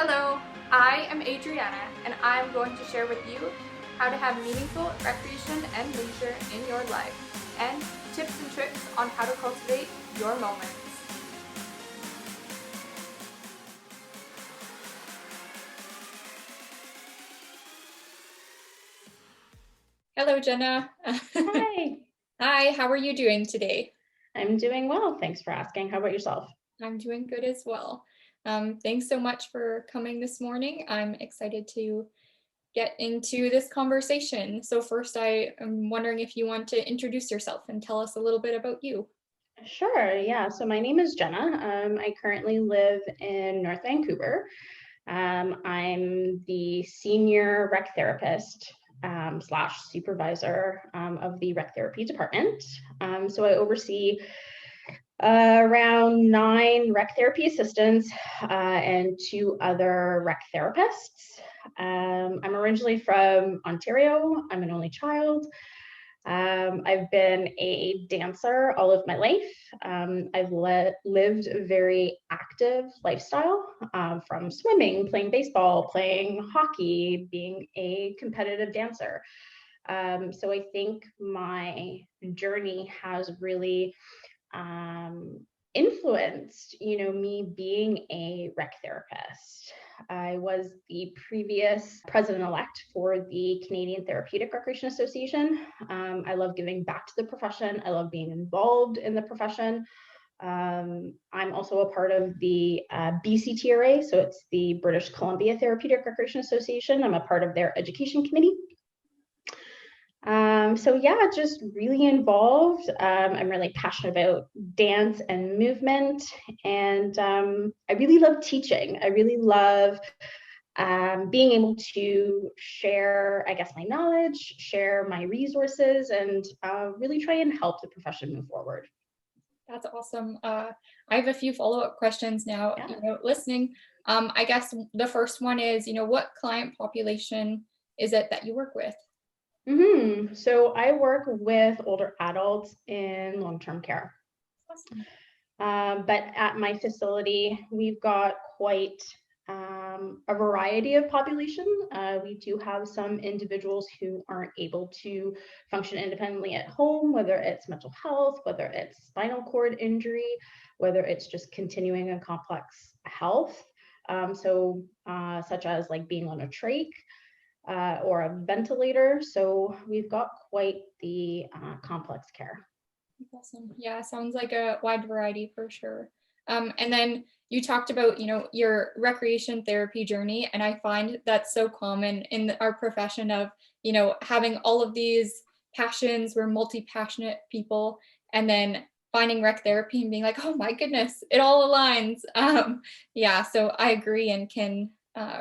Hello, I am Adriana, and I'm going to share with you how to have meaningful recreation and leisure in your life, and tips and tricks on how to cultivate your moments. Hello, Jenna. Hi, Hi, how are you doing today? I'm doing well. Thanks for asking. How about yourself? I'm doing good as well. Thanks so much for coming this morning. I'm excited to get into this conversation. So first, I am wondering if you want to introduce yourself and tell us a little bit about you. Sure. Yeah. So my name is Jenna. I currently live in North Vancouver. I'm the senior rec therapist slash supervisor of the rec therapy department. So I oversee around 9 rec therapy assistants and 2 other rec therapists. I'm originally from Ontario. I'm an only child. I've been a dancer all of my life. I've lived a very active lifestyle from swimming, playing baseball, playing hockey, being a competitive dancer. So I think my journey has really influenced, me being a rec therapist. I was the previous president-elect for the Canadian Therapeutic Recreation Association. I love giving back to the profession. I love being involved in the profession. I'm also a part of the BCTRA, so it's the British Columbia Therapeutic Recreation Association. I'm a part of their education committee. So yeah, just really involved. I'm really passionate about dance and movement, and I really love teaching. I really love being able to share, I guess, my knowledge, share my resources, and really try and help the profession move forward. That's awesome. I have a few follow-up questions now, Yeah. listening. I guess the first one is, what client population is it that you work with? So I work with older adults in long-term care. Awesome. But at my facility, we've got quite a variety of population. We do have some individuals who aren't able to function independently at home, whether it's mental health, whether it's spinal cord injury, whether it's just continuing a complex health. Such as like being on a trach or a ventilator. So we've got quite the complex care. Awesome. Yeah, sounds like a wide variety for sure. And then you talked about, your recreation therapy journey, and I find that's so common in our profession of, having all of these passions. We're multi-passionate people, and then finding rec therapy and being like, oh my goodness, it all aligns. Yeah, so I agree and can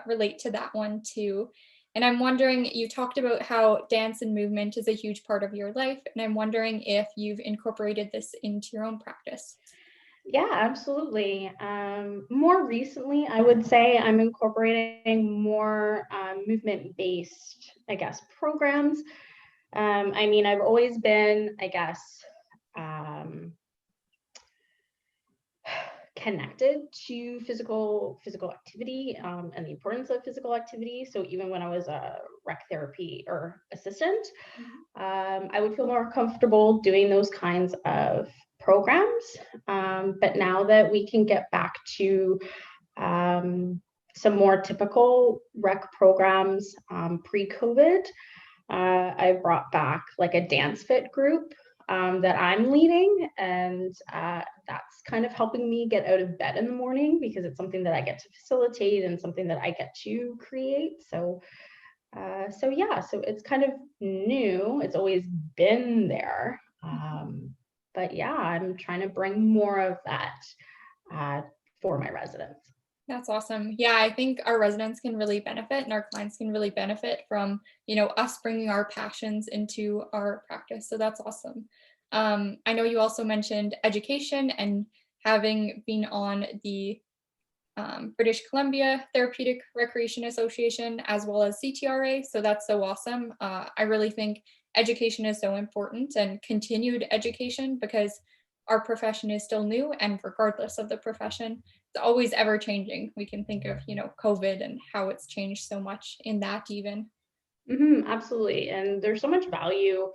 relate to that one too. And I'm wondering, you talked about how dance and movement is a huge part of your life, and I'm wondering if you've incorporated this into your own practice. Yeah, absolutely. More recently, I would say I'm incorporating more movement-based, I guess, programs. I mean, I've always been, I guess, um, connected to physical activity and the importance of physical activity. So even when I was a rec therapy or assistant, I would feel more comfortable doing those kinds of programs. But now that we can get back to some more typical rec programs pre-COVID, I brought back like a dance fit group that I'm leading, and that's kind of helping me get out of bed in the morning because it's something that I get to facilitate and something that I get to create. So it's kind of new. It's always been there, but yeah, I'm trying to bring more of that uh, for my residents. That's awesome. Yeah, I think our residents can really benefit and our clients can really benefit from, us bringing our passions into our practice. So that's awesome. I know you also mentioned education and having been on the British Columbia Therapeutic Recreation Association as well as CTRA. So that's so awesome. I really think education is so important and continued education because our profession is still new, and regardless of the profession, it's always ever changing. We can think of, COVID and how it's changed so much in that even. Absolutely. And there's so much value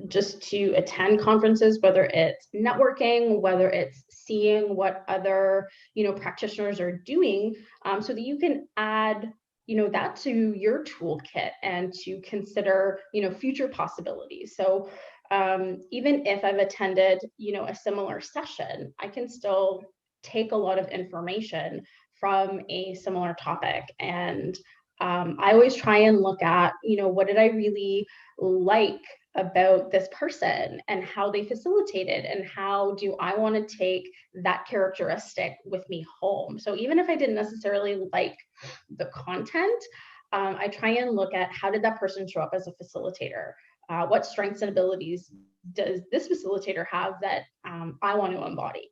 just to attend conferences, whether it's networking, whether it's seeing what other, practitioners are doing, so that you can add, that to your toolkit and to consider, future possibilities. So even if I've attended, a similar session, I can still take a lot of information from a similar topic. And I always try and look at, what did I really like about this person and how they facilitated, and how do I want to take that characteristic with me home. So even if I didn't necessarily like the content, I try and look at how did that person show up as a facilitator? What strengths and abilities does this facilitator have that I want to embody?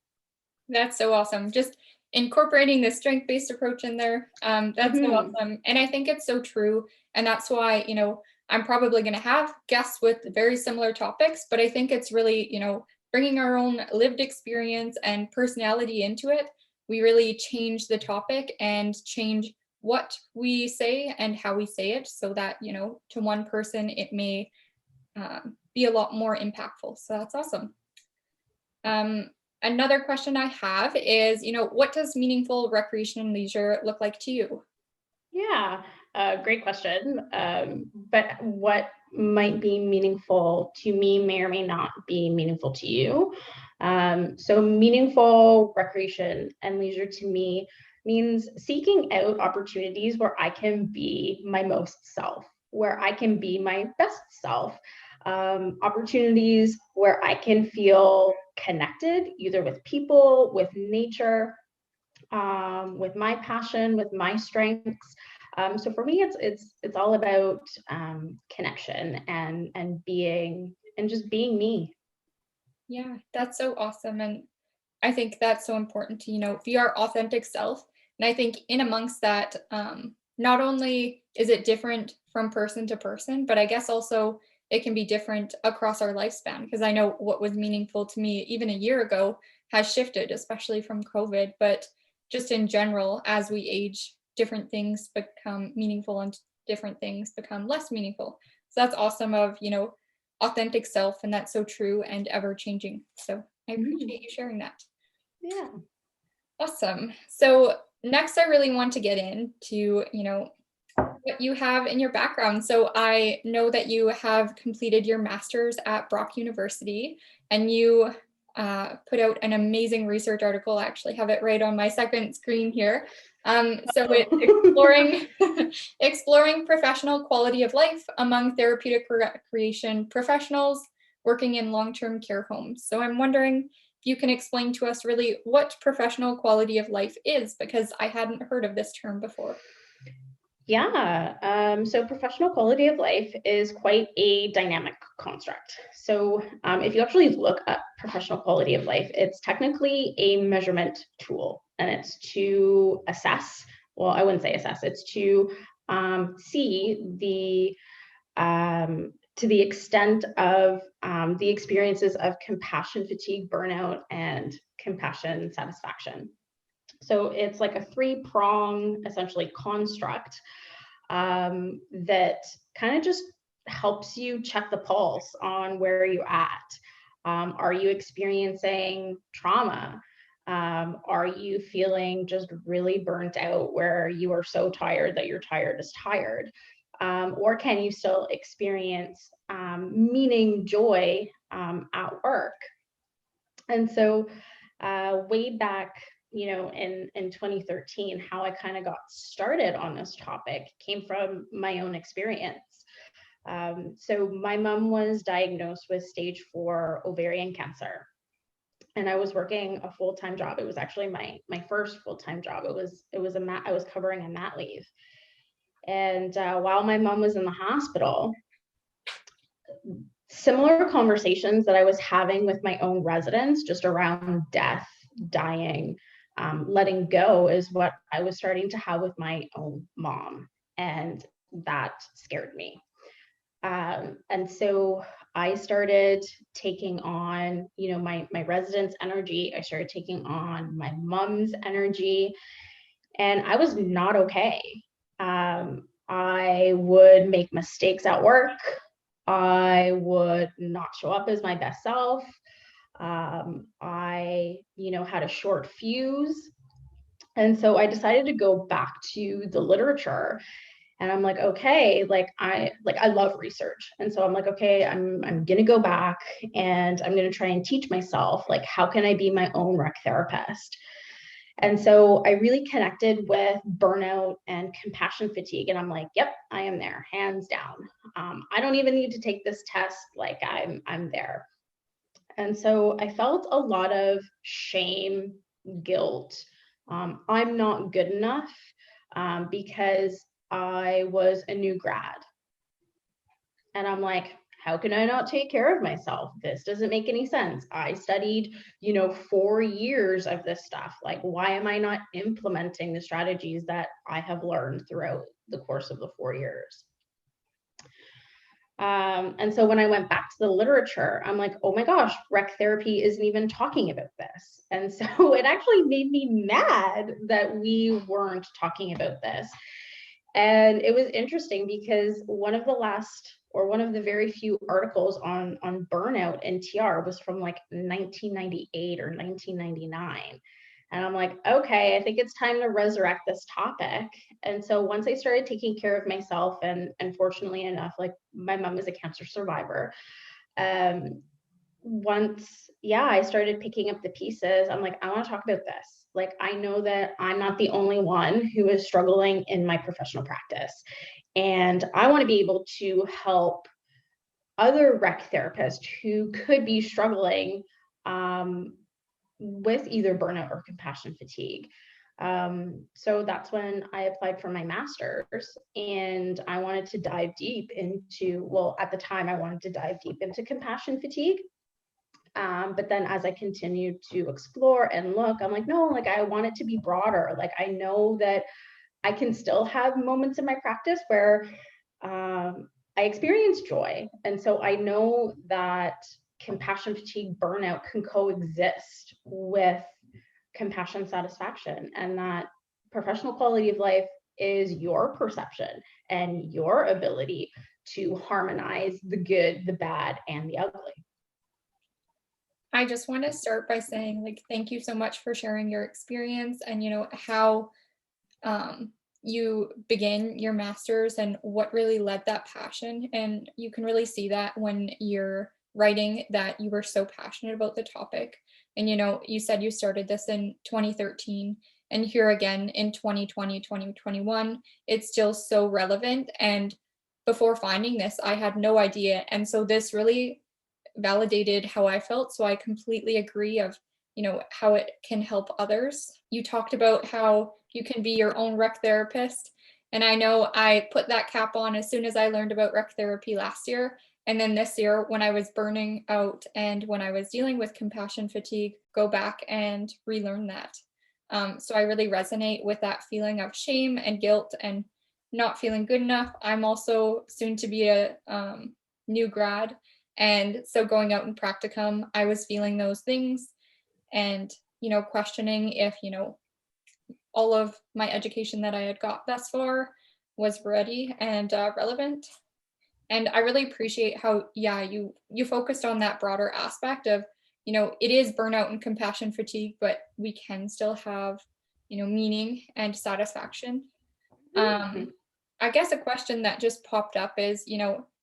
That's so awesome. Just incorporating the strength-based approach in there. That's so Mhm. awesome. And I think it's so true. And that's why, I'm probably going to have guests with very similar topics, but I think it's really, bringing our own lived experience and personality into it. We really change the topic and change what we say and how we say it so that, to one person, it may be a lot more impactful. So that's awesome. Um, Another question I have is, what does meaningful recreation and leisure look like to you? Yeah, great question. But what might be meaningful to me may or may not be meaningful to you. So, meaningful recreation and leisure to me means seeking out opportunities where I can be my most self, where I can be my best self. Opportunities where I can feel connected, either with people, with nature, with my passion, with my strengths. So for me, it's all about connection and being and just being me. Yeah, that's so awesome. And I think that's so important to, be our authentic self. And I think in amongst that, not only is it different from person to person, but I guess also it can be different across our lifespan. Because I know what was meaningful to me even a year ago has shifted, especially from COVID. But just in general, as we age, different things become meaningful and different things become less meaningful. So that's awesome of, authentic self. And that's so true and ever changing. So I Mhm. appreciate you sharing that. Yeah. Awesome. So next, I really want to get into, what you have in your background. So I know that you have completed your master's at Brock University, and you put out an amazing research article. I actually have it right on my second screen here. So it's exploring exploring professional quality of life among therapeutic recreation professionals working in long-term care homes. So I'm wondering if you can explain to us really what professional quality of life is, because I hadn't heard of this term before. Yeah. So professional quality of life is quite a dynamic construct. So if you actually look up professional quality of life, it's technically a measurement tool, and it's to assess. Well, I wouldn't say assess. It's to see to the extent of the experiences of compassion fatigue, burnout, and compassion satisfaction. So it's like a three-prong, essentially, construct that kind of just helps you check the pulse on where you're at. Are you experiencing trauma? Are you feeling just really burnt out where you are so tired that you're tired as tired? Or can you still experience meaning, joy at work? And so way back, in 2013, how I kind of got started on this topic came from my own experience. So my mom was diagnosed with stage 4 ovarian cancer, and I was working a full-time job. It was actually my first full-time job. I was covering a mat leave, and while my mom was in the hospital, similar conversations that I was having with my own residents just around death, dying, letting go is what I was starting to have with my own mom. And that scared me. And so I started taking on, my residents' energy. I started taking on my mom's energy, and I was not okay. I would make mistakes at work. I would not show up as my best self. I, had a short fuse. And so I decided to go back to the literature, and I'm like, okay, I love research. And so I'm like, okay, I'm gonna go back and I'm gonna try and teach myself, like, how can I be my own rec therapist? And so I really connected with burnout and compassion fatigue. And I'm like, yep, I am there, hands down. I don't even need to take this test. Like, I'm there. And so I felt a lot of shame, guilt. I'm not good enough, because I was a new grad. And I'm like, how can I not take care of myself? This doesn't make any sense. I studied, 4 years of this stuff. Like, why am I not implementing the strategies that I have learned throughout the course of the 4 years? And so when I went back to the literature, I'm like, oh my gosh, rec therapy isn't even talking about this. And so it actually made me mad that we weren't talking about this. And it was interesting because one of the very few articles on burnout and TR was from like 1998 or 1999. And I'm like, okay, I think it's time to resurrect this topic. And so once I started taking care of myself, and fortunately enough, like, my mom is a cancer survivor. I started picking up the pieces. I'm like, I want to talk about this. Like, I know that I'm not the only one who is struggling in my professional practice. And I want to be able to help other rec therapists who could be struggling, with either burnout or compassion fatigue. So that's when I applied for my master's, and I wanted to dive deep into, well, at the time, I wanted to dive deep into compassion fatigue. But then as I continued to explore and look, I'm like, no, like, I want it to be broader. Like, I know that I can still have moments in my practice where I experience joy. And so I know that compassion fatigue burnout can coexist with compassion satisfaction, and that professional quality of life is your perception and your ability to harmonize the good, the bad, and the ugly. I just want to start by saying, like, thank you so much for sharing your experience and, how you began your master's and what really led that passion. And you can really see that when you're writing that you were so passionate about the topic. And, you said you started this in 2013, and here again in 2020, 2021, it's still so relevant. And before finding this, I had no idea. And so this really validated how I felt. So I completely agree of, how it can help others. You talked about how you can be your own rec therapist. And I know I put that cap on as soon as I learned about rec therapy last year. And then this year, when I was burning out and when I was dealing with compassion fatigue, go back and relearn that. So I really resonate with that feeling of shame and guilt and not feeling good enough. I'm also soon to be a new grad. And so going out in practicum, I was feeling those things and, questioning if, all of my education that I had got thus far was ready and relevant. And I really appreciate how, yeah, you focused on that broader aspect of, it is burnout and compassion fatigue, but we can still have, meaning and satisfaction. Mm-hmm. I guess a question that just popped up is,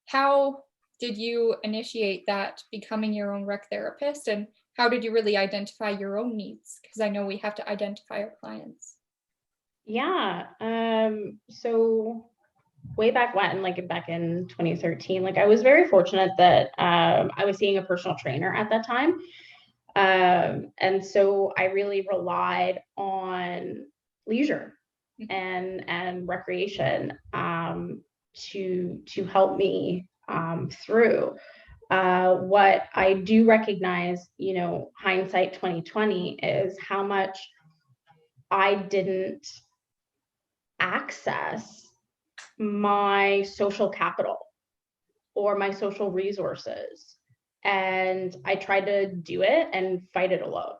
how did you initiate that becoming your own rec therapist, and how did you really identify your own needs? Because I know we have to identify our clients. Yeah. So way back when, like back in 2013, like, I was very fortunate that I was seeing a personal trainer at that time. And so I really relied on leisure and recreation, to help me through. What I do recognize, hindsight 2020, is how much I didn't access my social capital, or my social resources. And I tried to do it and fight it alone.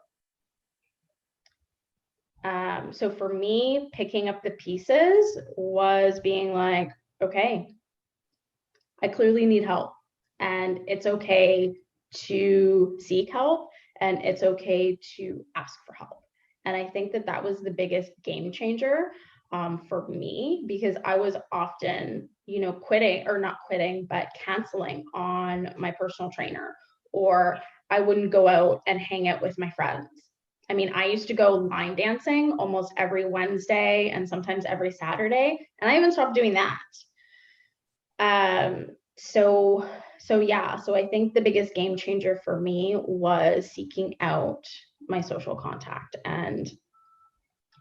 So for me, picking up the pieces was being like, okay, I clearly need help, and it's okay to seek help, and it's okay to ask for help. And I think that that was the biggest game changer for me, because I was often, quitting, or not quitting, but canceling on my personal trainer, or I wouldn't go out and hang out with my friends. I mean, I used to go line dancing almost every Wednesday and sometimes every Saturday, and I even stopped doing that. So yeah, so I think the biggest game changer for me was seeking out my social contact and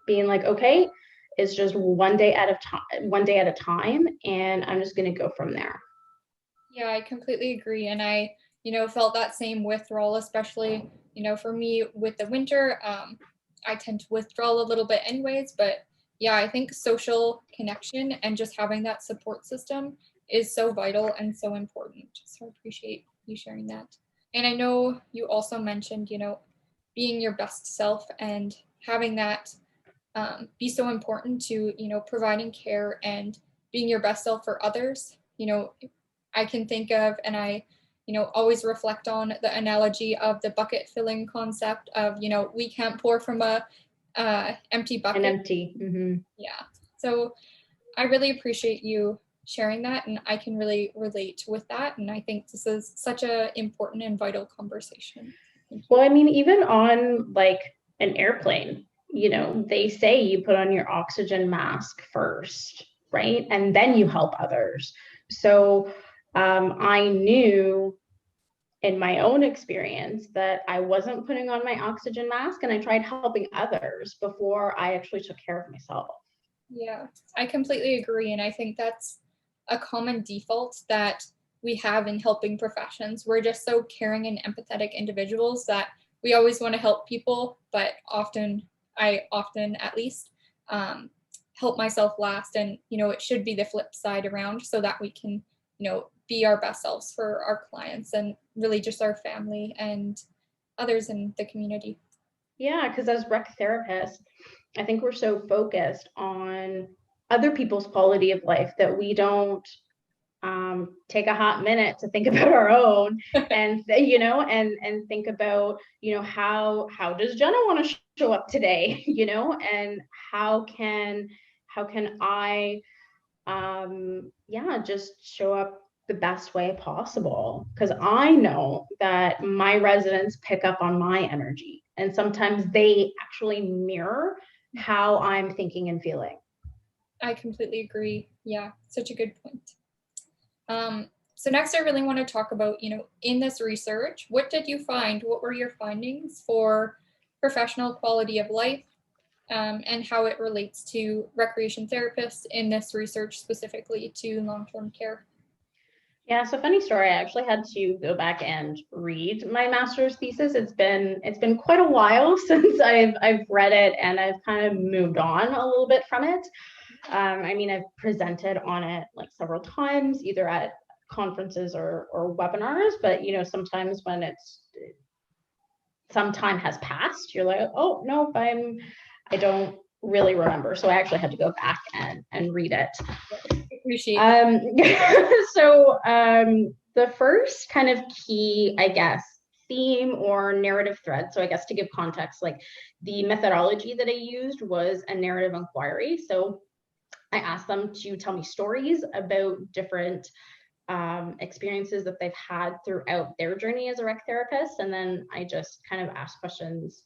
being like, okay, it's just one day at a time, and I'm just going to go from there. Yeah, I completely agree. And I, felt that same withdrawal, especially, for me with the winter. I tend to withdraw a little bit anyways, but yeah, I think social connection and just having that support system is so vital and so important. So I appreciate you sharing that. And I know you also mentioned, being your best self and having that be so important to, providing care and being your best self for others. I can think of, and I, always reflect on the analogy of the bucket filling concept of, we can't pour from a empty bucket. An empty. Mm-hmm. Yeah. So I really appreciate you sharing that, and I can really relate with that. And I think this is such a important and vital conversation. Well, I mean, even on like an airplane, they say you put on your oxygen mask first, right? And then you help others. So I knew in my own experience that I wasn't putting on my oxygen mask, and I tried helping others before I actually took care of myself. Yeah, I completely agree. And I think that's a common default that we have in helping professions. We're just so caring and empathetic individuals that we always want to help people, but I often at least, help myself last. And, it should be the flip side around so that we can, be our best selves for our clients and really just our family and others in the community. Yeah, because as rec therapists, I think we're so focused on other people's quality of life that we don't take a hot minute to think about our own, and and think about, how does Jenna want to show up today, and how can I just show up the best way possible, because I know that my residents pick up on my energy, and sometimes they actually mirror how I'm thinking and feeling. I completely agree. Yeah, such a good point. So next, I really want to talk about, in this research, what did you find? What were your findings for professional quality of life, and how it relates to recreation therapists in this research, specifically to long-term care? Yeah, so funny story. I actually had to go back and read my master's thesis. It's been quite a while since I've read it, and I've kind of moved on a little bit from it. I mean, I've presented on it like several times, either at conferences or webinars, but sometimes when some time has passed, you're like, oh no, I don't really remember. So I actually had to go back and read it. Appreciate that. The first kind of key, I guess, theme or narrative thread. So I guess to give context, like the methodology that I used was a narrative inquiry. So I asked them to tell me stories about different experiences that they've had throughout their journey as a rec therapist. And then I just kind of asked questions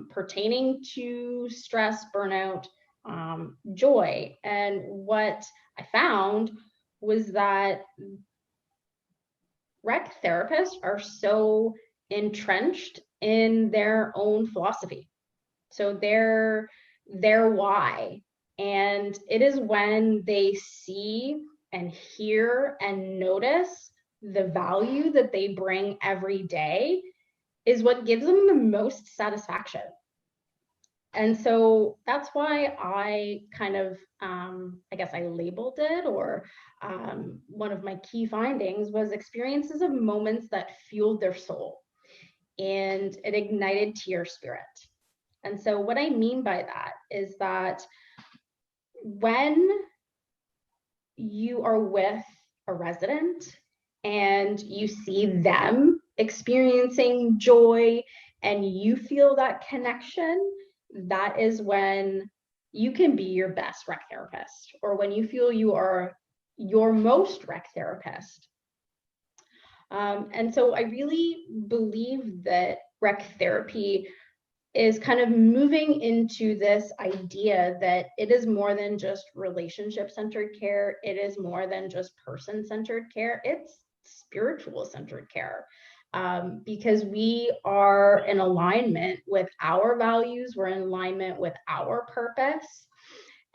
pertaining to stress, burnout, joy. And what I found was that rec therapists are so entrenched in their own philosophy. So their why. And it is when they see and hear and notice the value that they bring every day is what gives them the most satisfaction. And so that's why I kind of, I guess I labeled it, or one of my key findings was experiences of moments that fueled their soul and it ignited tear spirit. And so what I mean by that is that when you are with a resident and you see them experiencing joy and you feel that connection, that is when you can be your best rec therapist, or when you feel you are your most rec therapist. And so I really believe that rec therapy is kind of moving into this idea that it is more than just relationship-centered care. It is more than just person-centered care. It's spiritual-centered care, because we are in alignment with our values. We're in alignment with our purpose.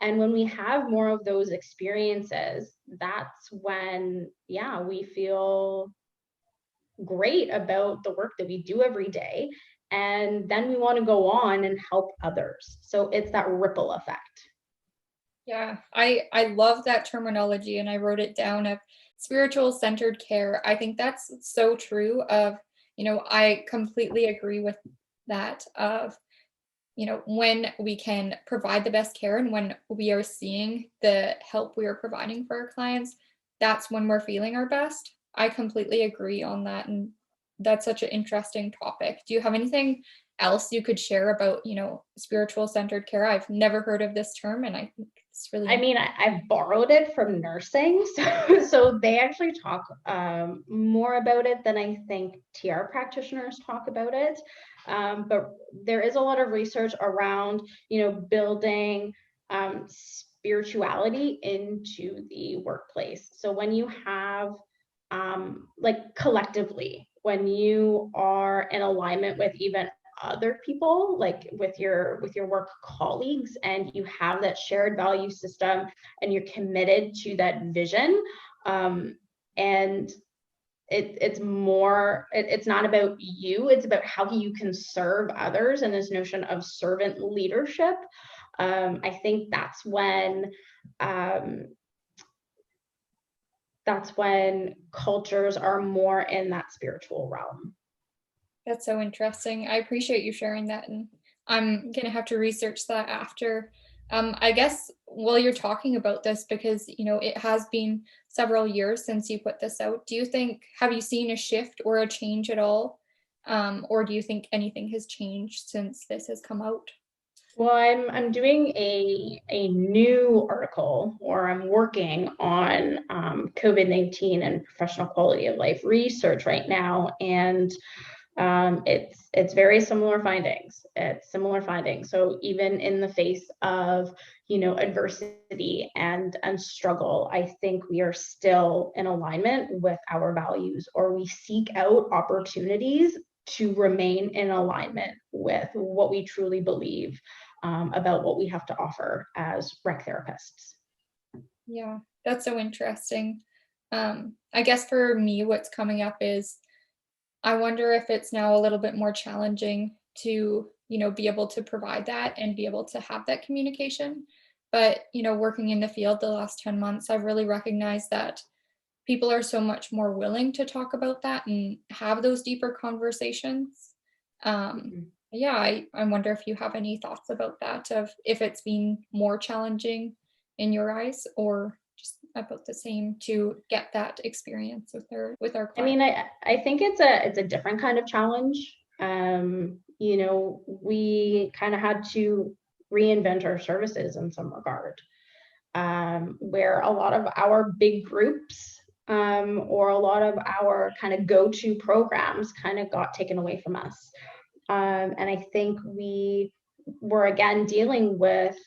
And when we have more of those experiences, that's when, yeah, we feel great about the work that we do every day. And then we want to go on and help others. So it's that ripple effect. Yeah, I love that terminology, and I wrote it down of spiritual centered care. I think that's so true of, I completely agree with that of, when we can provide the best care and when we are seeing the help we are providing for our clients, that's when we're feeling our best. I completely agree on that. And that's such an interesting topic. Do you have anything else you could share about, spiritual centered care? I've never heard of this term, and I think it's really I mean, I've borrowed it from nursing. So they actually talk more about it than I think TR practitioners talk about it. But there is a lot of research around, building spirituality into the workplace. So when you have, like collectively, when you are in alignment with even other people, like with your work colleagues, and you have that shared value system and you're committed to that vision, and it's not about you, it's about how you can serve others, and this notion of servant leadership. I think that's when cultures are more in that spiritual realm. That's so interesting. I appreciate you sharing that, and I'm gonna have to research that after. I guess while you're talking about this, because it has been several years since you put this out, have you seen a shift or a change at all? Or do you think anything has changed since this has come out? Well, I'm doing a new article, or I'm working on COVID-19 and professional quality of life research right now, and it's very similar findings. It's similar findings. So even in the face of adversity and struggle, I think we are still in alignment with our values, or we seek out opportunities to remain in alignment with what we truly believe about what we have to offer as rec therapists. Yeah, that's so interesting. I guess for me, what's coming up is I wonder if it's now a little bit more challenging to, be able to provide that and be able to have that communication. But, working in the field the last 10 months, I've really recognized that people are so much more willing to talk about that and have those deeper conversations. Yeah, I wonder if you have any thoughts about that, of if it's been more challenging in your eyes or just about the same to get that experience with our I clients. mean, I think it's a different kind of challenge. We kind of had to reinvent our services in some regard, where a lot of our big groups, or a lot of our kind of go-to programs kind of got taken away from us. And I think we were again dealing with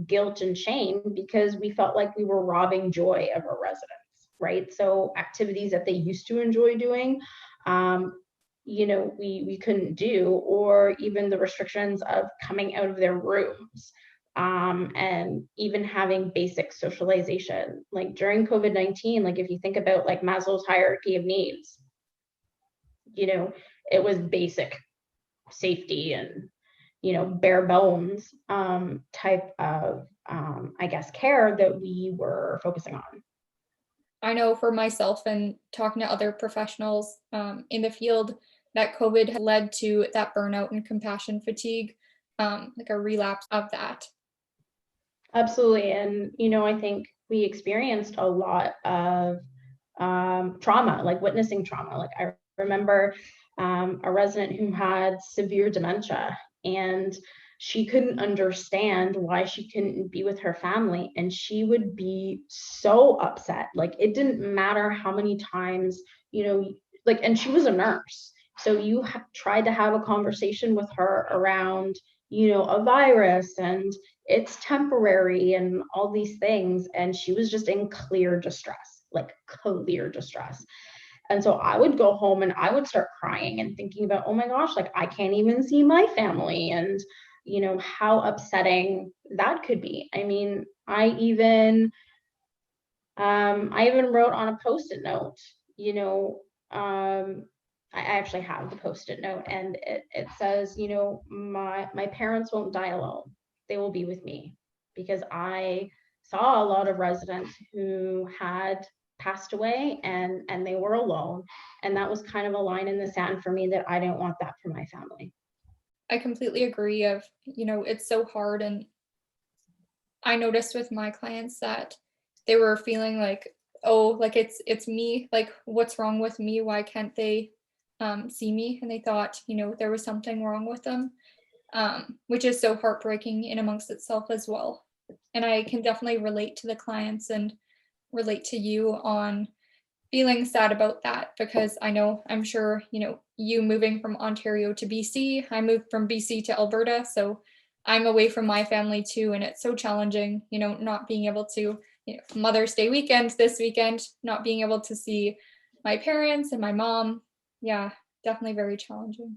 guilt and shame, because we felt like we were robbing joy of our residents, right? So activities that they used to enjoy doing, we couldn't do, or even the restrictions of coming out of their rooms, and even having basic socialization. Like during COVID-19, like if you think about like Maslow's hierarchy of needs, it was basic safety and bare bones type of, I guess, care that we were focusing on. I know for myself and talking to other professionals in the field that COVID had led to that burnout and compassion fatigue, like a relapse of that. Absolutely. And, I think we experienced a lot of trauma, like witnessing trauma. Like I remember a resident who had severe dementia, and she couldn't understand why she couldn't be with her family. And she would be so upset. Like it didn't matter how many times, like, and she was a nurse. So you tried to have a conversation with her around, a virus and it's temporary and all these things. And she was just in clear distress, like clear distress. And so I would go home and I would start crying and thinking about, oh my gosh, like I can't even see my family, and, how upsetting that could be. I mean, I even wrote on a Post-it note, I actually have the Post-it note, and it says, my parents won't die alone. They will be with me, because I saw a lot of residents who had passed away, and they were alone. And that was kind of a line in the sand for me, that I didn't want that for my family. I completely agree of, it's so hard. And I noticed with my clients that they were feeling like, oh, like it's me, like what's wrong with me? Why can't they see me? And they thought, there was something wrong with them, which is so heartbreaking in amongst itself as well. And I can definitely relate to the clients and relate to you on feeling sad about that, because I'm sure, you moving from Ontario to BC, I moved from BC to Alberta, so I'm away from my family too, and it's so challenging, not being able to, Mother's Day weekend this weekend, not being able to see my parents and my mom. Yeah, definitely very challenging.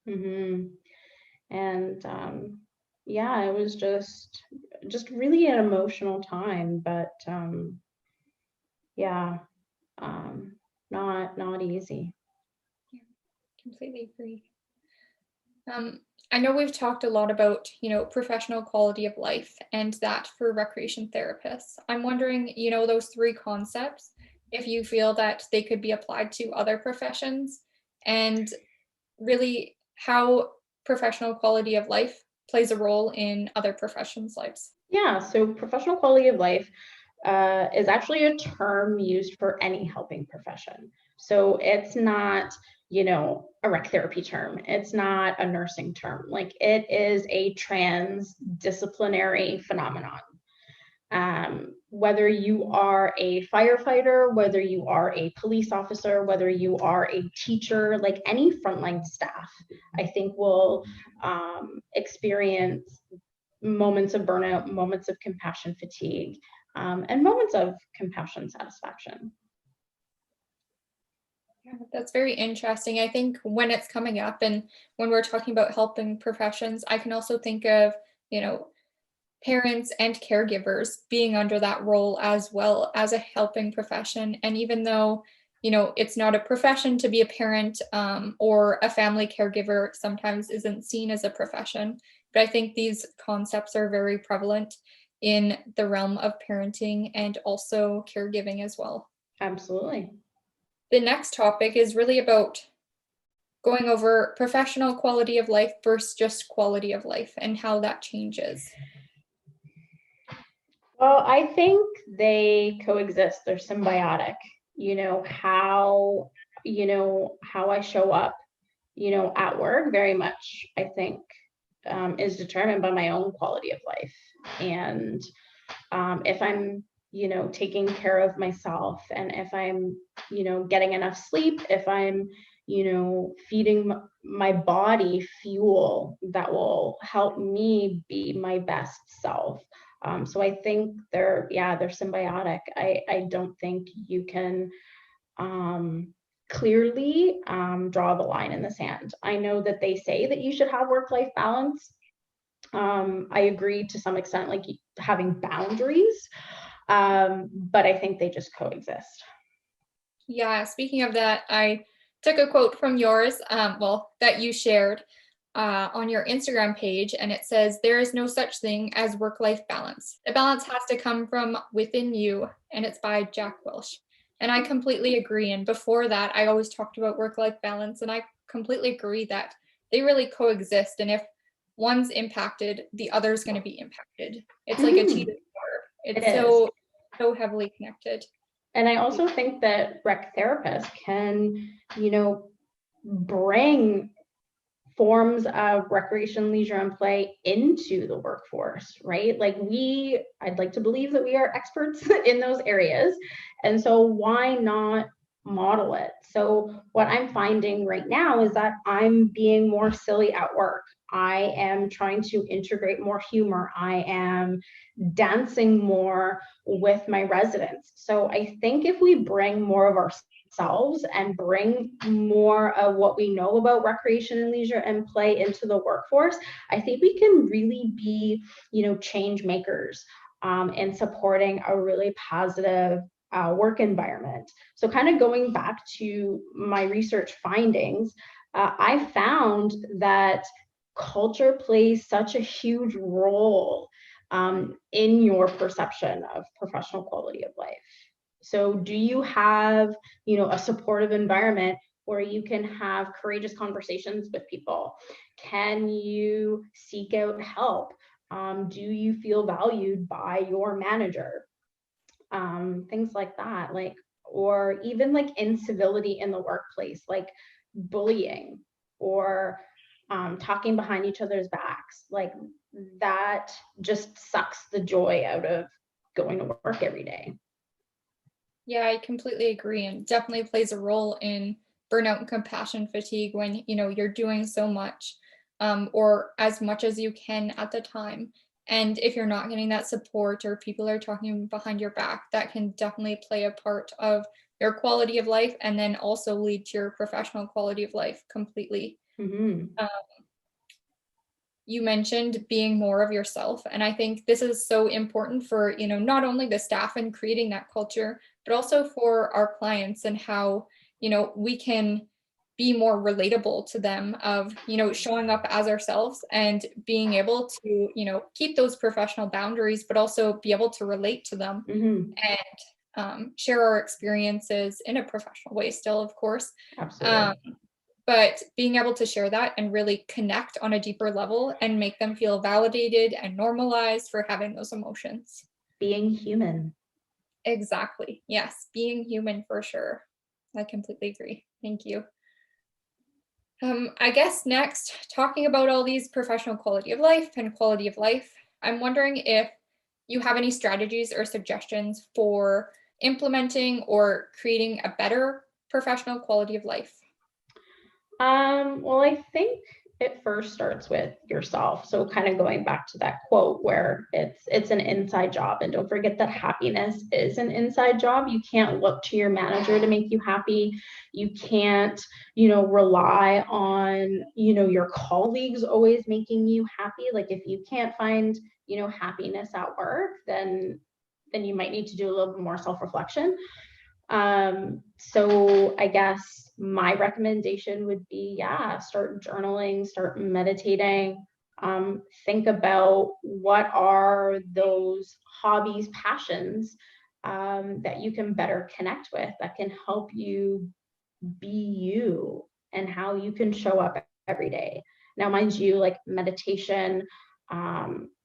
Mm-hmm. And yeah, it was just really an emotional time, but yeah, not easy. Yeah, completely agree. I know we've talked a lot about, professional quality of life and that for recreation therapists. I'm wondering, those three concepts, if you feel that they could be applied to other professions, and really how professional quality of life plays a role in other professions' lives. Yeah, so professional quality of life is actually a term used for any helping profession. So it's not, a rec therapy term. It's not a nursing term. Like it is a transdisciplinary phenomenon. Whether you are a firefighter, whether you are a police officer, whether you are a teacher, like any frontline staff, I think will experience moments of burnout, moments of compassion fatigue, and moments of compassion satisfaction. Yeah, that's very interesting. I think when it's coming up and when we're talking about helping professions, I can also think of, you know, parents and caregivers being under that role as well as a helping profession. And even though, it's not a profession to be a parent, or a family caregiver sometimes isn't seen as a profession, but I think these concepts are very prevalent in the realm of parenting and also caregiving as well. Absolutely. The next topic is really about going over professional quality of life versus just quality of life and how that changes. Well, I think they coexist. They're symbiotic. How I show up, at work very much, I think, is determined by my own quality of life. And if I'm, taking care of myself, and if I'm, getting enough sleep, if I'm, feeding my body fuel that will help me be my best self. So I think they're symbiotic. I don't think you can clearly draw the line in the sand. I know that they say that you should have work-life balance. I agree to some extent, like having boundaries, but I think they just coexist. Yeah, speaking of that, I took a quote from yours, that you shared. on your Instagram page, and it says, "There is no such thing as work-life balance. The balance has to come from within you," and it's by Jack Welch. And I completely agree. And before that, I always talked about work-life balance, and I completely agree that they really coexist. And if one's impacted, the other's going to be impacted. It's like a Mhm. cheetah scarf. It It's is. so heavily connected. And I also think that rec therapists can, bring forms of recreation, leisure, and play into the workforce, right? Like I'd like to believe that we are experts in those areas. And so why not model it? So what I'm finding right now is that I'm being more silly at work. I am trying to integrate more humor. I am dancing more with my residents. So I think if we bring more of ourselves and bring more of what we know about recreation and leisure and play into the workforce, I think we can really be, change makers in supporting a really positive work environment. So kind of going back to my research findings, I found that culture plays such a huge role in your perception of professional quality of life. So do you have, a supportive environment where you can have courageous conversations with people? Can you seek out help? Do you feel valued by your manager? Things like that, or even like incivility in the workplace, like bullying or talking behind each other's backs, like that just sucks the joy out of going to work every day. Yeah, I completely agree, and definitely plays a role in burnout and compassion fatigue when, you're doing so much, or as much as you can at the time. And if you're not getting that support or people are talking behind your back, that can definitely play a part of your quality of life and then also lead to your professional quality of life completely. Mm-hmm. Um, you mentioned being more of yourself, and I think this is so important for, not only the staff and creating that culture, but also for our clients and how, we can be more relatable to them of, showing up as ourselves and being able to, keep those professional boundaries, but also be able to relate to them Mm-hmm. and share our experiences in a professional way still, of course. Absolutely. um, but being able to share that and really connect on a deeper level and make them feel validated and normalized for having those emotions. Being human. Exactly. Yes, being human for sure. I completely agree. Thank you. I guess next, talking about all these professional quality of life and quality of life, I'm wondering if you have any strategies or suggestions for implementing or creating a better professional quality of life. Well, I think it first starts with yourself. So kind of going back to that quote where it's an inside job. And don't forget that happiness is an inside job. You can't look to your manager to make you happy. You can't, rely on, your colleagues always making you happy. Like if you can't find, happiness at work, then you might need to do a little bit more self-reflection. So I guess my recommendation would be, yeah, start journaling, start meditating, think about what are those hobbies, passions that you can better connect with, that can help you be you and how you can show up every day. Now, mind you, like meditation,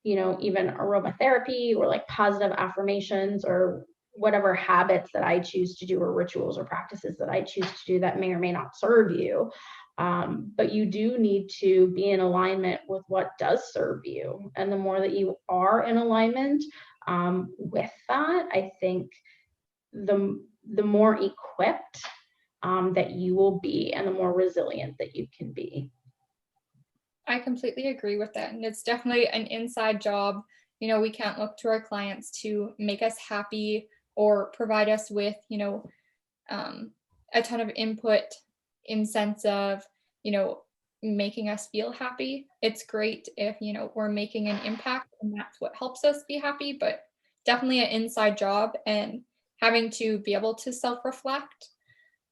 even aromatherapy or like positive affirmations or whatever habits that I choose to do or rituals or practices that I choose to do that may or may not serve you. But you do need to be in alignment with what does serve you. And the more that you are in alignment with that, I think the more equipped that you will be and the more resilient that you can be. I completely agree with that. And it's definitely an inside job. We can't look to our clients to make us happy or provide us with, a ton of input in sense of, making us feel happy. It's great if, we're making an impact and that's what helps us be happy, but definitely an inside job and having to be able to self-reflect.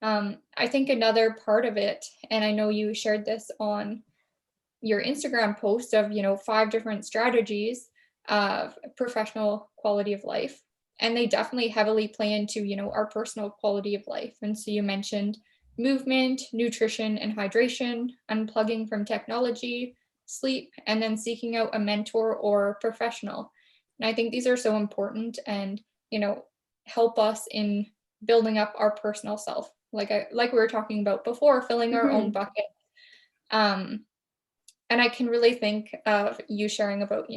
I think another part of it, and I know you shared this on your Instagram post of, 5 different strategies of professional quality of life. And they definitely heavily play into, our personal quality of life. And so you mentioned movement, nutrition and hydration, unplugging from technology, sleep, and then seeking out a mentor or professional. And I think these are so important and, help us in building up our personal self. Like we were talking about before, filling our own bucket. Um, and I can really think of you sharing about,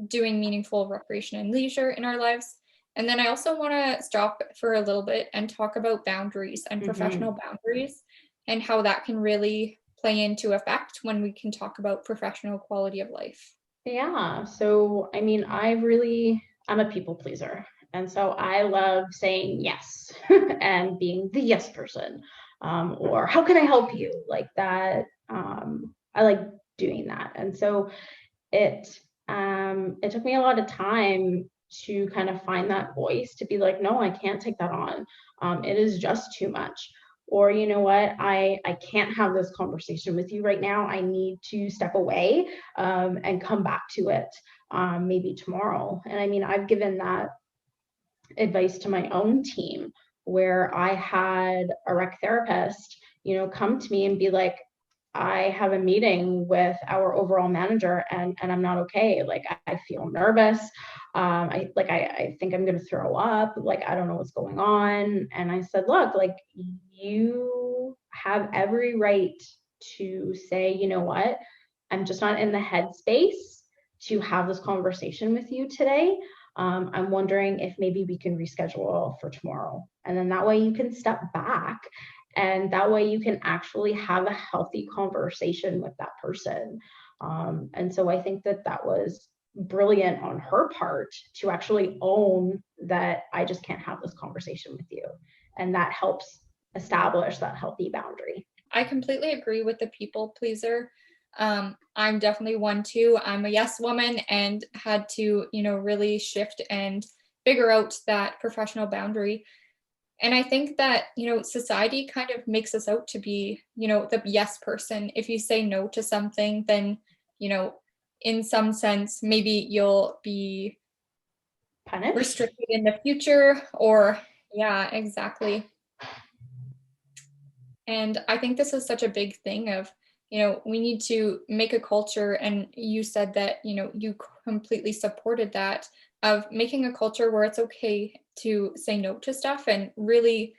doing meaningful recreation and leisure in our lives. And then I also want to stop for a little bit and talk about boundaries and professional boundaries and how that can really play into effect when we can talk about professional quality of life. Yeah. So, I mean, I'm a people pleaser. And so I love saying yes and being the yes person. Or how can I help you? Like that. I like doing that. And so it took me a lot of time to kind of find that voice to be like, no, I can't take that on. It is just too much. Or, you know what, I can't have this conversation with you right now. I need to step away and come back to it maybe tomorrow. And I mean, I've given that advice to my own team where I had a rec therapist, come to me and be like, I have a meeting with our overall manager and I'm not okay. Like I feel nervous. I think I'm going to throw up. Like, I don't know what's going on. And I said, look, like you have every right to say, you know what, I'm just not in the headspace to have this conversation with you today. I'm wondering if maybe we can reschedule for tomorrow. And then that way you can step back and that way you can actually have a healthy conversation with that person. And so I think that was brilliant on her part to actually own that I just can't have this conversation with you. And that helps establish that healthy boundary. I completely agree with the people pleaser. I'm definitely one too. I'm a yes woman and had to, really shift and figure out that professional boundary. And I think that, society kind of makes us out to be, the yes person. If you say no to something, then, in some sense, maybe you'll be punished, restricted in the future, or yeah, exactly. And I think this is such a big thing of, we need to make a culture. And you said that, you completely supported that, of making a culture where it's okay to say no to stuff and really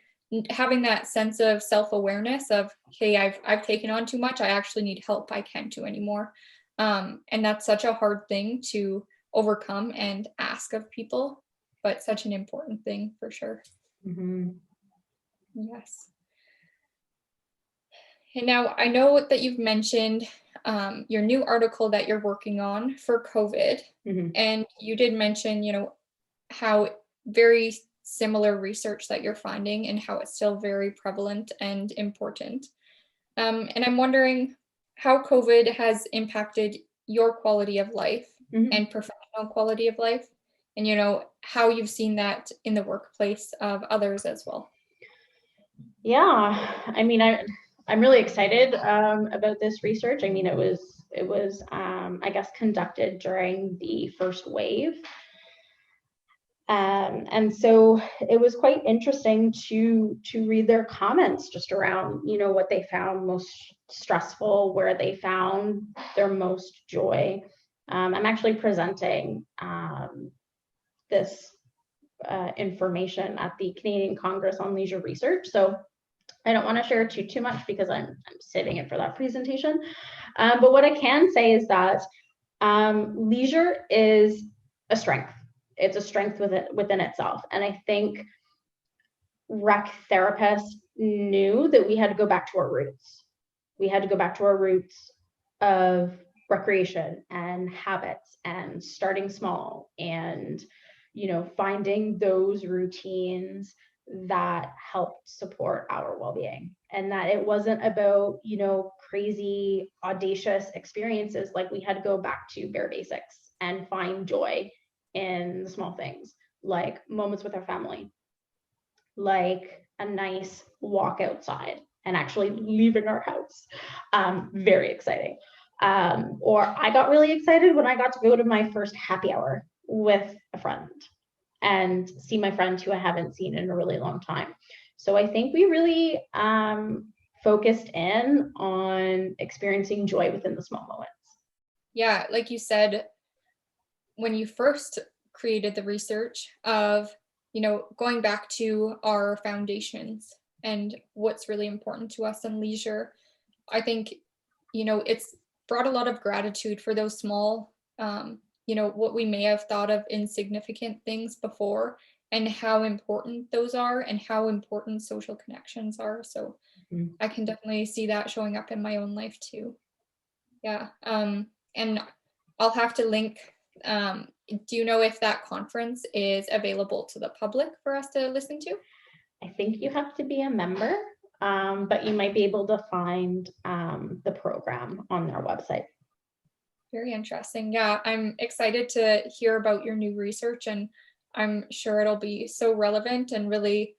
having that sense of self-awareness of, hey, I've taken on too much. I actually need help. I can't do anymore. And that's such a hard thing to overcome and ask of people, but such an important thing for sure. Yes. And now I know that you've mentioned your new article that you're working on for COVID. And you did mention, how very similar research that you're finding and how it's still very prevalent and important. And I'm wondering how COVID has impacted your quality of life and professional quality of life, and, how you've seen that in the workplace of others as well. Yeah, I mean, I'm really excited about this research. I mean, it was I guess conducted during the first wave. And so it was quite interesting to read their comments just around, what they found most stressful, where they found their most joy. I'm actually presenting this information at the Canadian Congress on Leisure Research. So I don't want to share too much because I'm saving it for that presentation. But what I can say is that leisure is a strength. It's a strength within itself. And I think rec therapists knew that we had to go back to our roots. We had to go back to our roots of recreation and habits and starting small and, finding those routines that helped support our well-being, and that it wasn't about, crazy, audacious experiences. Like, we had to go back to bare basics and find joy in the small things, like moments with our family, like a nice walk outside and actually leaving our house. Very exciting. Or I got really excited when I got to go to my first happy hour with a friend and see my friend who I haven't seen in a really long time. So I think we really focused in on experiencing joy within the small moments. Yeah, like you said, when you first created the research of, going back to our foundations and what's really important to us in leisure, I think, it's brought a lot of gratitude for those small, what we may have thought of insignificant things before, and how important those are and how important social connections are. So Mhm. I can definitely see that showing up in my own life too. Yeah. And I'll have to link. Do you know if that conference is available to the public for us to listen to? I think you have to be a member, but you might be able to find the program on their website. Very interesting. Yeah, I'm excited to hear about your new research, and I'm sure it'll be so relevant and really,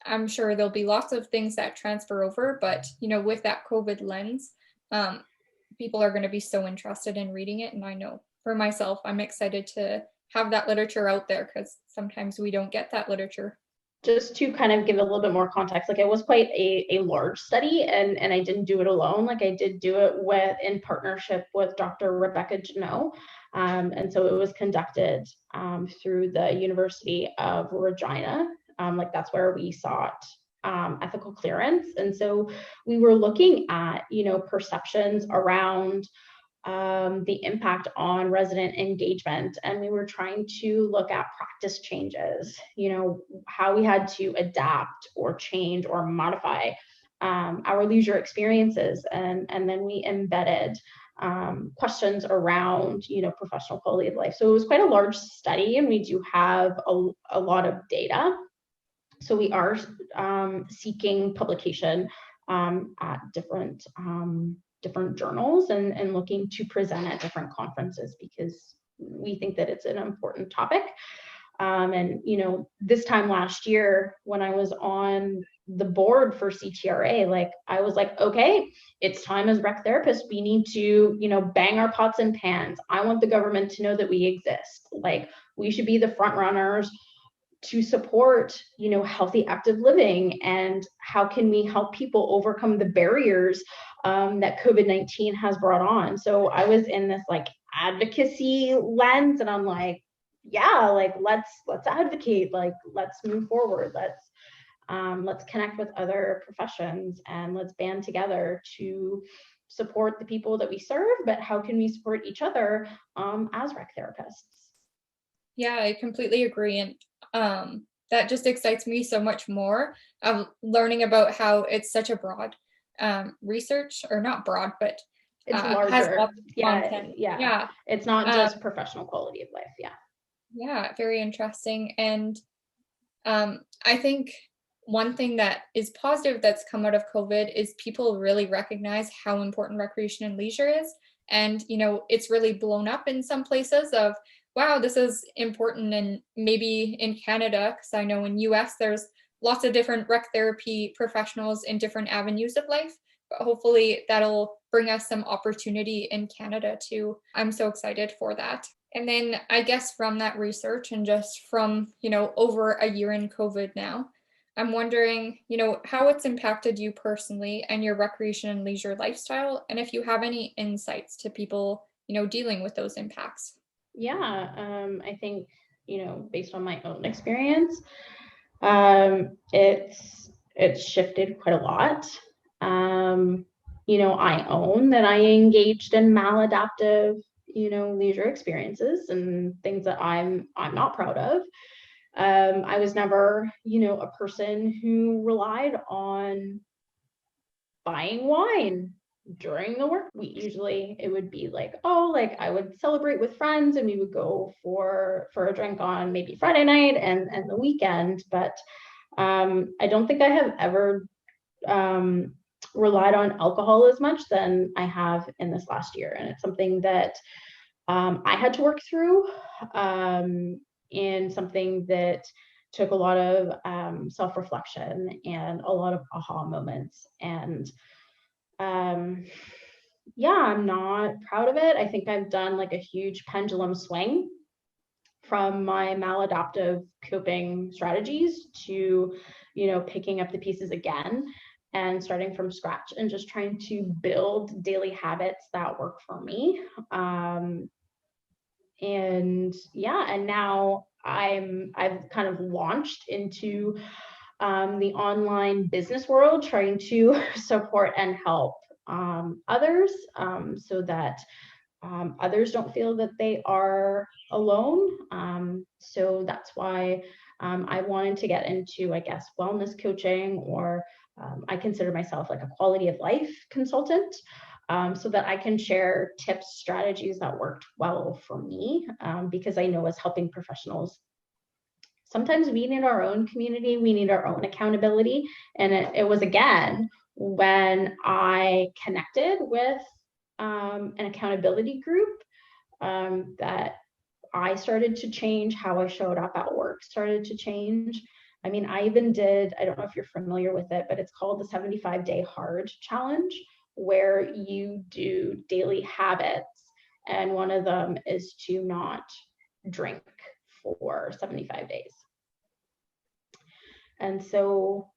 I'm sure there'll be lots of things that transfer over, but with that COVID lens, um, people are going to be so interested in reading it. And I know for myself, I'm excited to have that literature out there because sometimes we don't get that literature. Just to kind of give a little bit more context, like it was quite a large study, and I didn't do it alone. Like I did do it in partnership with Dr. Rebecca Janot. And so it was conducted through the University of Regina. Like that's where we sought ethical clearance. And so we were looking at, perceptions around the impact on resident engagement. And we were trying to look at practice changes, how we had to adapt or change or modify our leisure experiences. And then we embedded questions around, professional quality of life. So it was quite a large study, and we do have a lot of data. So we are seeking publication at different journals, and looking to present at different conferences because we think that it's an important topic. And this time last year when I was on the board for CTRA, like I was like, okay, it's time as rec therapists, we need to, bang our pots and pans. I want the government to know that we exist. Like we should be the front runners to support, healthy, active living, and how can we help people overcome the barriers that COVID-19 has brought on. So I was in this like advocacy lens, and I'm like, yeah, like let's advocate, like let's move forward, let's connect with other professions, and let's band together to support the people that we serve. But how can we support each other as rec therapists? Yeah, I completely agree. And that just excites me so much more of learning about how it's such a broad research, or not broad, but It's has larger. lots of Yeah, content. yeah. Yeah. It's not Um, just professional quality of life. Yeah. yeah, very interesting. And I think one thing that is positive that's come out of COVID is people really recognize how important recreation and leisure is. And, it's really blown up in some places of, wow, this is important. And maybe in Canada, because I know in US, there's lots of different rec therapy professionals in different avenues of life. But hopefully that'll bring us some opportunity in Canada too. I'm so excited for that. And then I guess from that research and just from, over a year in COVID now, I'm wondering, how it's impacted you personally and your recreation and leisure lifestyle, and if you have any insights to people, dealing with those impacts. Yeah. I think, based on my own experience, it's shifted quite a lot. I own that I engaged in maladaptive, leisure experiences and things that I'm not proud of. I was never, a person who relied on buying wine during the work week. Usually it would be like, oh, like I would celebrate with friends and we would go for a drink on maybe Friday night and the weekend. But I don't think I have ever relied on alcohol as much than I have in this last year. And it's something that I had to work through, and something that took a lot of self-reflection and a lot of aha moments. And um, yeah, I'm not proud of it. I think I've done like a huge pendulum swing from my maladaptive coping strategies to, picking up the pieces again and starting from scratch and just trying to build daily habits that work for me. And yeah, and now I've kind of launched into the online business world, trying to support and help others, so that others don't feel that they are alone. So that's why I wanted to get into, I guess, wellness coaching, or I consider myself like a quality of life consultant, so that I can share tips, strategies that worked well for me, because I know as helping professionals, sometimes we need our own community, we need our own accountability. And it was again when I connected with an accountability group, that I started to change how I showed up at work, started to change. I mean, I even did, I don't know if you're familiar with it, but it's called the 75-day hard challenge, where you do daily habits. And one of them is to not drink for 75 days. And so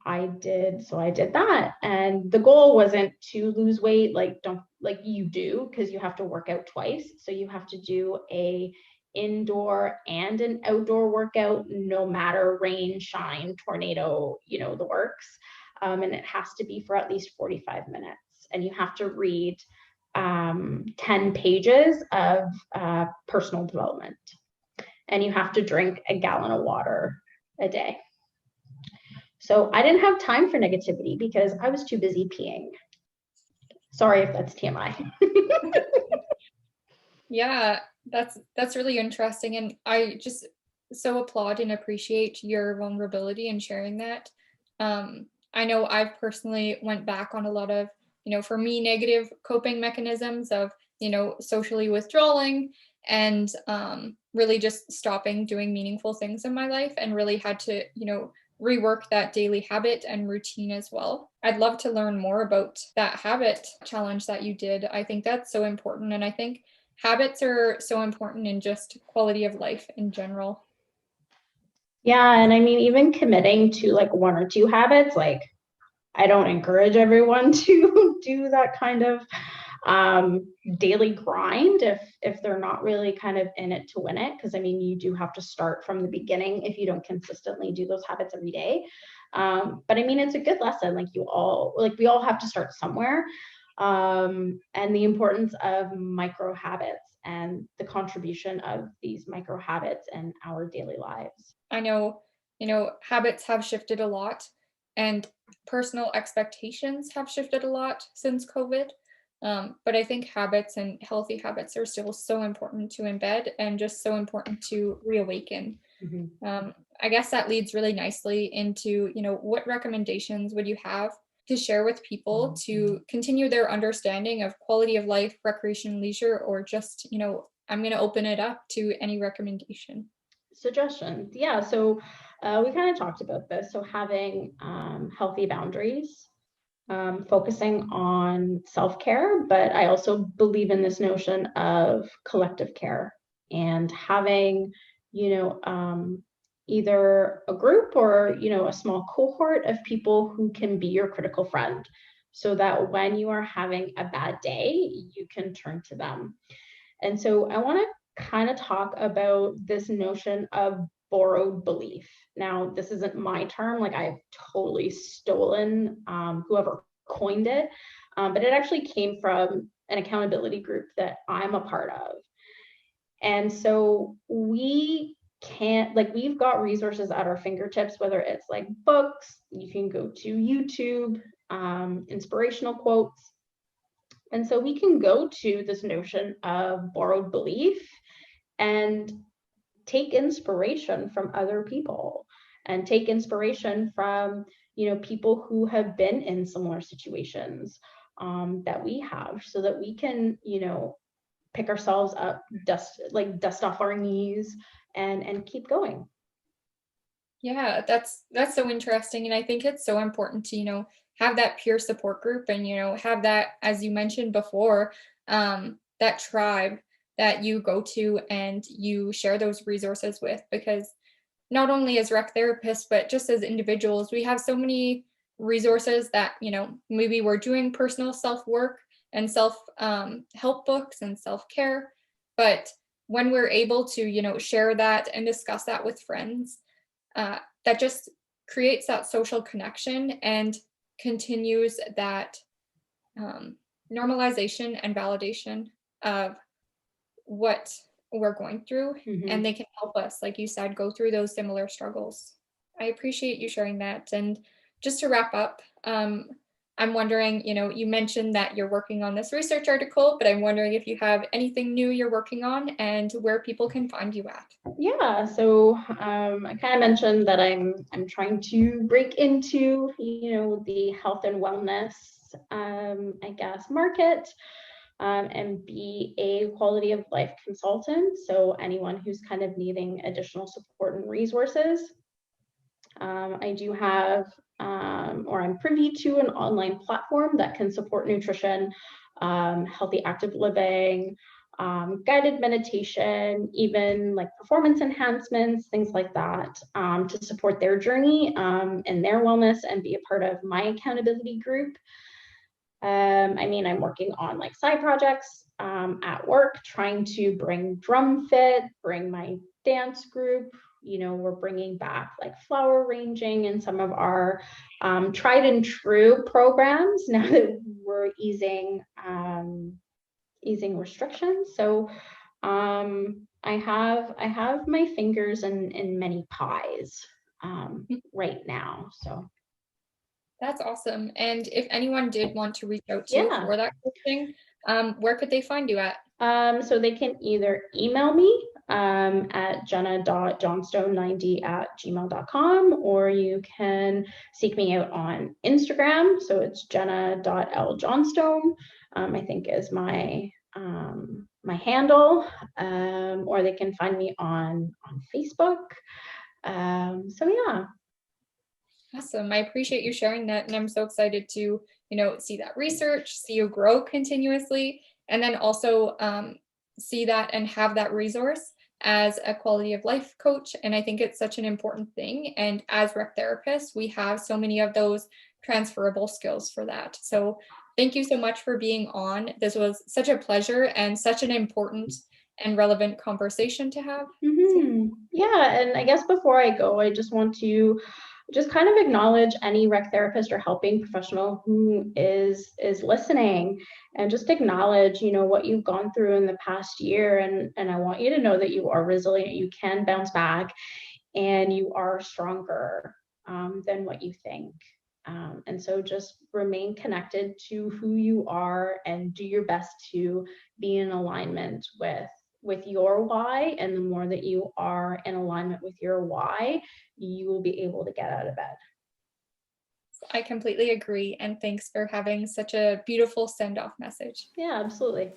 I did that. And the goal wasn't to lose weight, like don't like you do, because you have to work out twice. So you have to do a indoor and an outdoor workout, no matter rain, shine, tornado, the works. And it has to be for at least 45 minutes. And you have to read 10 pages of personal development. And you have to drink a gallon of water a day. So I didn't have time for negativity because I was too busy peeing. Sorry if that's TMI. Yeah, that's really interesting, and I just so applaud and appreciate your vulnerability in sharing that. I know I've personally went back on a lot of, for me, negative coping mechanisms of, socially withdrawing and really just stopping doing meaningful things in my life, and really had to, rework that daily habit and routine as well. I'd love to learn more about that habit challenge that you did. I think that's so important, and I think habits are so important in just quality of life in general. Yeah, and I mean, even committing to like one or two habits, like I don't encourage everyone to do that kind of daily grind if they're not really kind of in it to win it. Because I mean, you do have to start from the beginning if you don't consistently do those habits every day. But I mean, it's a good lesson. Like we all have to start somewhere. And the importance of micro habits and the contribution of these micro habits in our daily lives. I know, habits have shifted a lot, and personal expectations have shifted a lot since COVID. But I think habits and healthy habits are still so important to embed and just so important to reawaken. Mm-hmm. I guess that leads really nicely into, what recommendations would you have to share with people to continue their understanding of quality of life, recreation, leisure, or just, I'm going to open it up to any recommendation. Suggestions. Yeah. So we kind of talked about this. So having healthy boundaries, focusing on self-care, but I also believe in this notion of collective care and having, either a group or, a small cohort of people who can be your critical friend, so that when you are having a bad day, you can turn to them. And so I want to kind of talk about this notion of borrowed belief. Now, this isn't my term, like I've totally stolen whoever coined it, but it actually came from an accountability group that I'm a part of. And so we can't, like, we've got resources at our fingertips, whether it's like books, you can go to YouTube, inspirational quotes. And so we can go to this notion of borrowed belief and take inspiration from other people and take inspiration from, people who have been in similar situations that we have, so that we can, pick ourselves up, dust off our knees and keep going. Yeah, that's so interesting, and I think it's so important to, have that peer support group and, have that, as you mentioned before, that tribe that you go to and you share those resources with. Because not only as rec therapists, but just as individuals, we have so many resources that, maybe we're doing personal self work and self help books and self care. But when we're able to, share that and discuss that with friends, that just creates that social connection and continues that um, normalization and validation of what we're going through, and Mhm. they can help us, like you said, go through those similar struggles. I appreciate you sharing that. And just to wrap up, I'm wondering, you mentioned that you're working on this research article, but I'm wondering if you have anything new you're working on and where people can find you at. Yeah, so I kind of mentioned that I'm trying to break into the health and wellness I guess market, and be a quality of life consultant. So anyone who's kind of needing additional support and resources. I do have, or I'm privy to an online platform that can support nutrition, healthy active living, guided meditation, even like performance enhancements, things like that, to support their journey and their wellness and be a part of my accountability group. I'm working on like side projects at work, trying to bring drum fit, bring my dance group. We're bringing back like flower arranging and some of our tried and true programs now that we're easing restrictions. So I have my fingers in many pies right now. So That's awesome. And if anyone did want to reach out to you yeah. for that coaching, where could they find you at? So they can either email me at jenna.johnstone90@gmail.com, or you can seek me out on Instagram. So it's jenna.ljohnstone, I think is my handle, or they can find me on Facebook. So yeah. Awesome. I appreciate you sharing that. And I'm so excited to, see that research, see you grow continuously, and then also see that and have that resource as a quality of life coach. And I think it's such an important thing. And as rec therapists, we have so many of those transferable skills for that. So thank you so much for being on. This was such a pleasure and such an important and relevant conversation to have. So, yeah. Yeah, and I guess before I go, I just want to just kind of acknowledge any rec therapist or helping professional who is listening, and just acknowledge what you've gone through in the past year, and I want you to know that you are resilient, you can bounce back, and you are stronger than what you think. And so just remain connected to who you are and do your best to be in alignment with your why. And the more that you are in alignment with your why, you will be able to get out of bed. I completely agree. And thanks for having such a beautiful send off message. Yeah, absolutely.